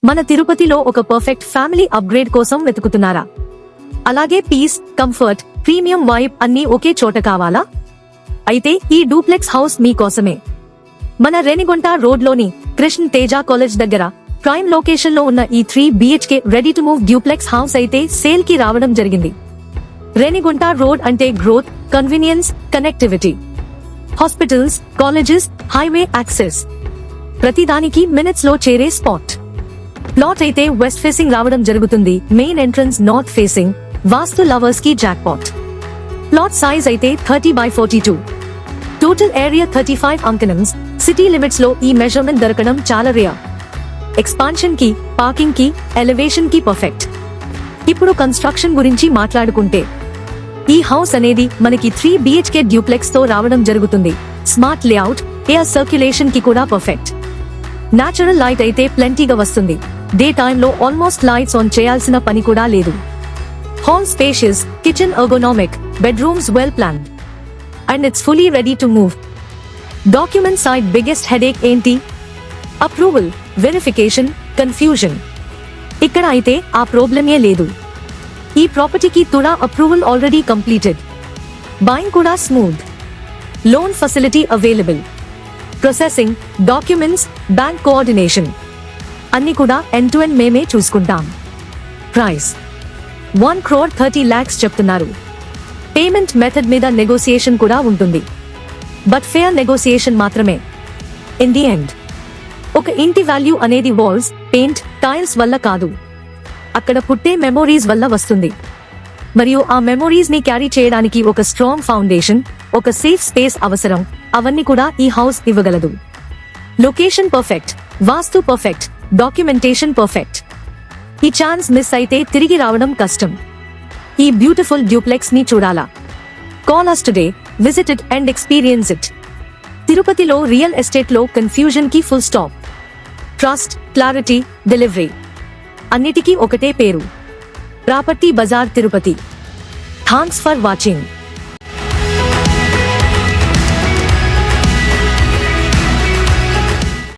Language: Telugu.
మన తిరుపతిలో ఒక పర్ఫెక్ట్ ఫ్యామిలీ అప్గ్రేడ్ కోసం వెతుకుతున్నారా? అలాగే పీస్, కంఫర్ట్, ప్రీమియం వైబ్ అన్నీ ఒకే చోట కావాలా? అయితే ఈ డూప్లెక్స్ హౌస్ మీకోసమే. మన రేణిగుంట రోడ్లోని కృష్ణ తేజ కాలేజ్ దగ్గర ప్రైమ్ లొకేషన్ లో ఉన్న ఈ 3 BHK ready to move duplex house అయితే సేల్ కి రావడం జరిగింది. రేణిగుంట రోడ్ అంటే growth, convenience, connectivity, hospitals, colleges, highway access, ప్రతిదానికి మినిట్స్ లో చేరే స్పాట్. ప్లాట్ అయితే వెస్ట్ ఫేసింగ్ రావడం జరుగుతుంది. Main entrance north facing. Vastu lovers కి జాక్పాట్. ప్లాట్ సైజ్ అయితే 30/42. టోటల్ ఏరియా 35 అంకణమ్స్. సిటీ లిమిట్స్ లో ఈ మెజర్మెంట్ దొరకడం చాలా రేర్. ఎక్స్పాన్షన్ కి, పార్కింగ్ కి, ఎలివేషన్ కి పర్ఫెక్ట్. ఇప్పుడు కన్స్ట్రక్షన్ గురించి మాట్లాడుకుంటే, ఈ హౌస్ అనేది మనకి 3 BHK డ్యూప్లెక్స్ తో రావడం జరుగుతుంది. స్మార్ట్ లేఅవుట్, ఎయిర్ సర్క్యులేషన్ కి కూడా పర్ఫెక్ట్. నేచురల్ లైట్ అయితే ప్లెంటీగా వస్తుంది. డే టైమ్ లో ఆల్మోస్ట్ లైట్స్ ఆన్ చేయాల్సిన పని కూడా లేదు. Hall spacious, kitchen ergonomic, bedrooms well planned, and it's fully ready to move. Document side biggest headache ఏంటి? Approval, verification, confusion. ఇక్కడ అయితే ఆ ప్రాబ్లమే లేదు. ఈ ప్రాపర్టీకి TUDA approval already completed. Buying కూడా smooth. Loan facility available. Processing, documents, bank coordination అన్ని కూడా ఎండ్ టు ఎండ్ మేమే చూసుకుంటాం. ప్రైస్ 1,30,00,000 చెప్తున్నారు. పేమెంట్ మెథడ్ మీద నెగోసియేషన్ కూడా ఉంటుంది. బట్ ఫేర్ నెగోసియేషన్ మాత్రమే. ఇన్ ది ఎండ్ ఒక ఇంటి వాల్యూ అనేది వాల్స్, పెయింట్, టైల్స్ వల్ల కాదు, అక్కడ పుట్టే మెమోరీస్ వల్ల వస్తుంది. మరియు ఆ మెమోరీస్ ని క్యారీ చేయడానికి ఒక స్ట్రాంగ్ ఫౌండేషన్, ఒక సేఫ్ స్పేస్ అవసరం. అవన్నీ కూడా ఈ హౌస్ ఇవ్వగలదు. Location perfect, vastu perfect, documentation perfect. ఈ ఛాన్స్ మిస్ అయితే తిరిగి రావడం కష్టం. ఈ బ్యూటిఫుల్ డ్యూప్లెక్స్ ని చూడాలా? Call us today, visit it and experience it. తిరుపతిలో రియల్ ఎస్టేట్ లో కన్ఫ్యూజన్ కి full stop. Trust, clarity, delivery అన్నిటికీ ఒకటే పేరు. Property Bazaar Tirupati. Thanks for watching.